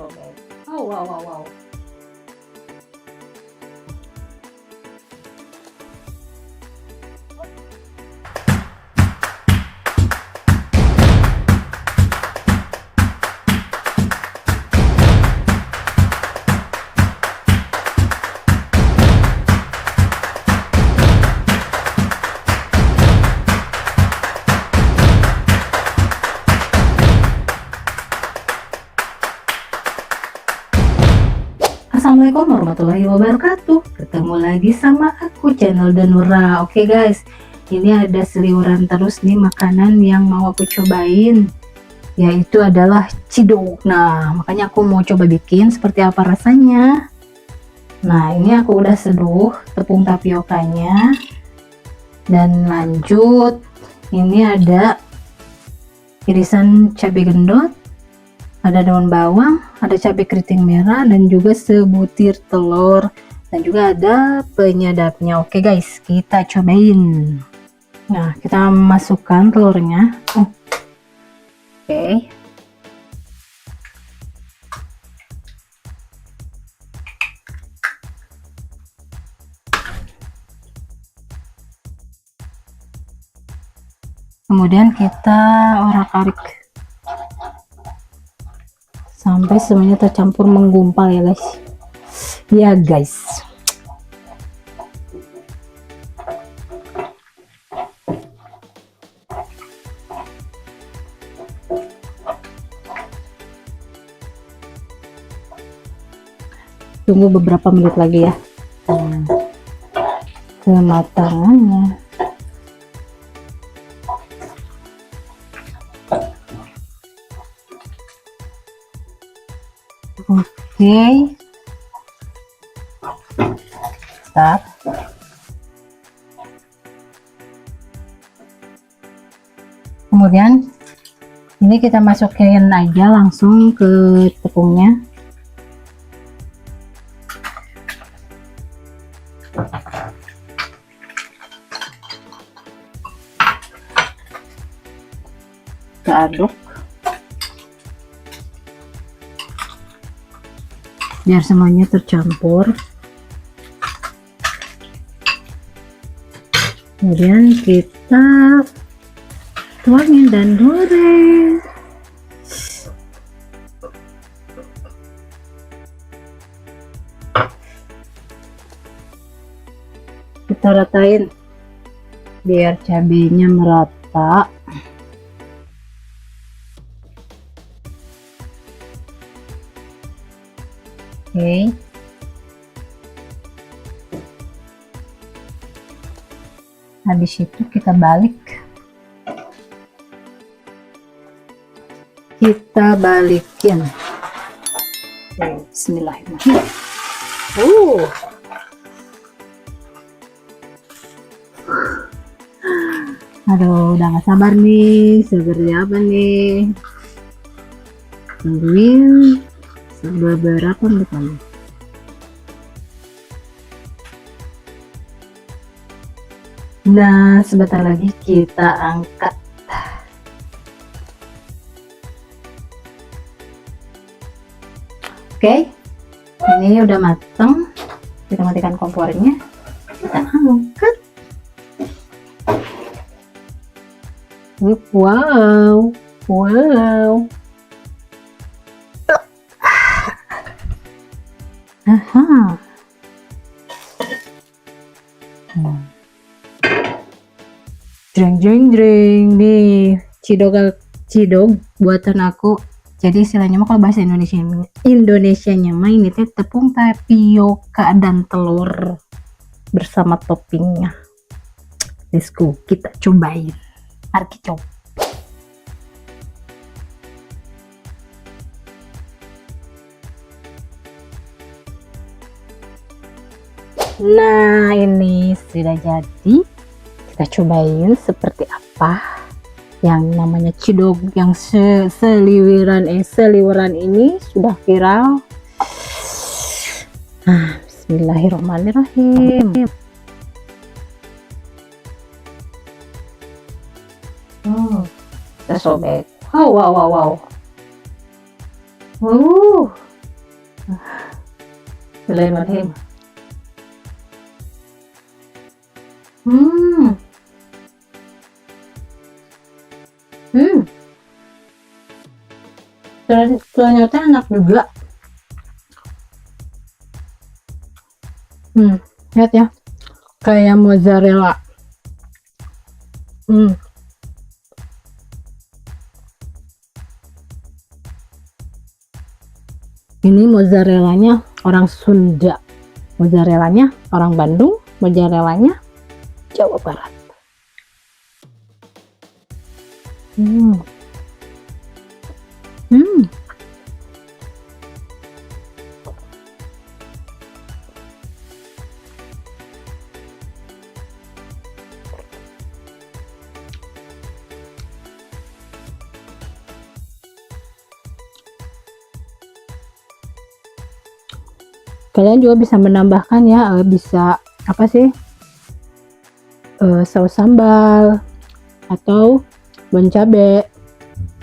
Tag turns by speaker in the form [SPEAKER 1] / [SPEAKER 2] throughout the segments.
[SPEAKER 1] sobek. Oh, wow, wow, wow. Assalamualaikum warahmatullahi wabarakatuh. Ketemu lagi sama aku, channel Danura. Oke guys, ini ada seliweran terus nih makanan yang mau aku cobain, yaitu adalah cidok. Nah, makanya aku mau coba bikin seperti apa rasanya. Nah, ini aku udah seduh tepung tapiokanya. Dan lanjut, ini ada irisan cabai gendot, ada daun bawang, ada cabai keriting merah, dan juga sebutir telur, dan juga ada penyedapnya. Oke guys, kita cobain. Nah, kita masukkan telurnya. Oke. Kemudian kita orak-arik sampai semuanya tercampur menggumpal ya guys. Ya guys. Tunggu beberapa menit lagi ya. Kematangannya. Oke, start. Kemudian ini kita masukin aja langsung ke tepungnya. Kita aduk biar semuanya tercampur. Kemudian kita tuangin dan goreng. Kita ratain biar cabenya merata. Oke. Habis itu kita balik. Kita balikin. Oke, bismillahirrahmanirrahim. Aduh, udah gak sabar nih. Seperti apa nih? Tungguin beberapa menit lagi. Nah, sebentar lagi kita angkat. Oke, ini udah mateng. Kita matikan kompornya. Kita angkat. Wow, wow. Aha. Jreng nih cidog buatan aku. Jadi istilahnya mah kalau bahasa Indonesianya mah ini teh tepung tapioka dan telur bersama toppingnya. Let's go, kita cobain. Mari kita coba. Nah, ini sudah jadi. Kita cobain seperti apa yang namanya cidok yang seliweran ini sudah viral. Nah, bismillahirrahmanirrahim. Kita sobek. Wow. Bismillahirrahmanirrahim. Ternyata enak juga. Lihat ya, kayak mozzarella. Ini mozzarellanya orang Sunda, mozzarellanya orang Bandung, mozzarellanya Jawa Barat. Kalian juga bisa menambahkan ya, bisa apa sih, saus sambal atau bon cabe,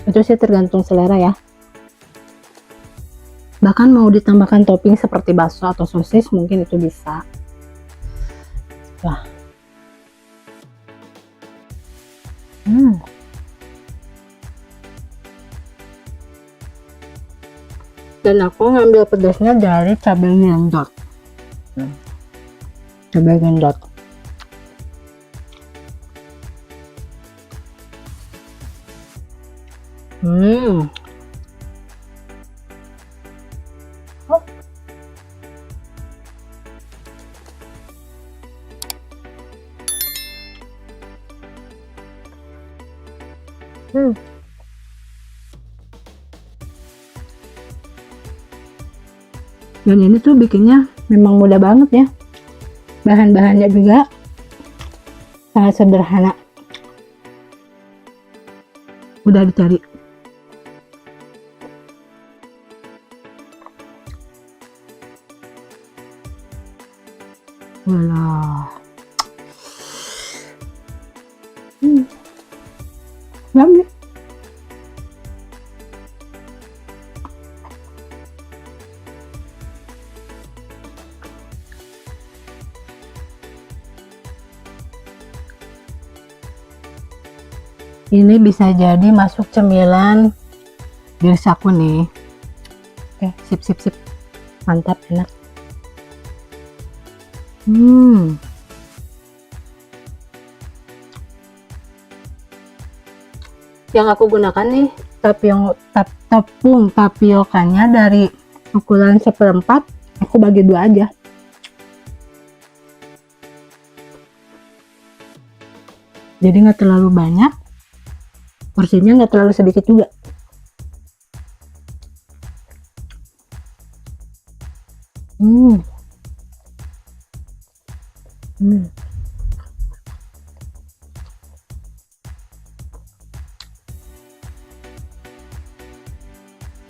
[SPEAKER 1] itu sih tergantung selera ya. Bahkan mau ditambahkan topping seperti bakso atau sosis mungkin itu bisa. Wah. Dan aku ngambil pedasnya dari cabai gendot. Cabai gendot. Dan ini tuh bikinnya memang mudah banget ya, bahan-bahannya juga sangat sederhana, udah dicari. Walah, yummy. Ini bisa jadi masuk cemilan biasaku nih. Oke, sip, mantap, enak. Yang aku gunakan nih tepung tapiokanya dari ukuran 1/4, aku bagi 2 aja. Jadi nggak terlalu banyak, porsinya nggak terlalu sedikit juga.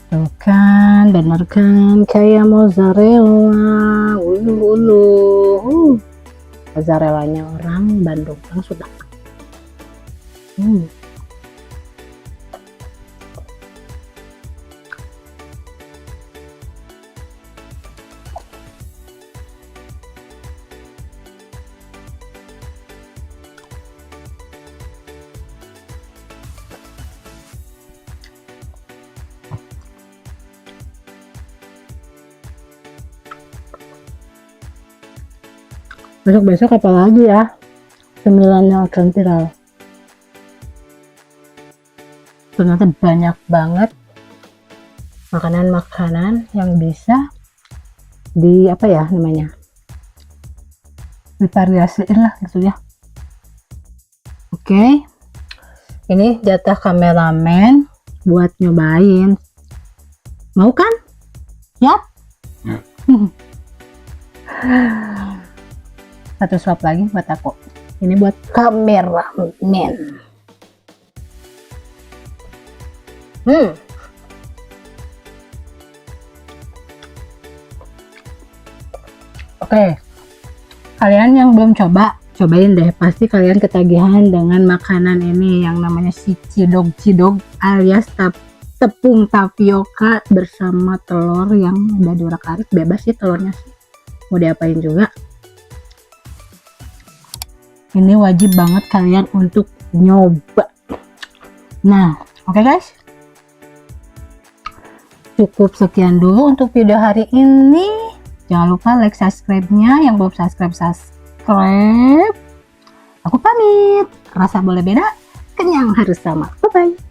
[SPEAKER 1] Tuh kan, bener kan, kayak mozzarella, mozzarellanya orang Bandung kan sudah. Besok apa lagi ya cemilan yang akan viral. Ternyata banyak banget makanan-makanan yang bisa di apa ya namanya, divariasiin lah gitu ya. Oke, ini jatah kameramen buat nyobain. Mau kan? Yap. Satu suap lagi buat aku. Ini buat kameramen. Oke, kalian yang belum cobain deh, pasti kalian ketagihan dengan makanan ini yang namanya si cidog alias tepung tapioka bersama telur yang udah diurak-arik. Bebas sih telurnya, mau diapain juga. Ini wajib banget kalian untuk nyoba. Nah, oke guys, cukup sekian dulu untuk video hari ini. Jangan lupa like, subscribe-nya. Yang belum subscribe. Aku pamit. Rasa boleh beda, kenyang harus sama. Bye bye.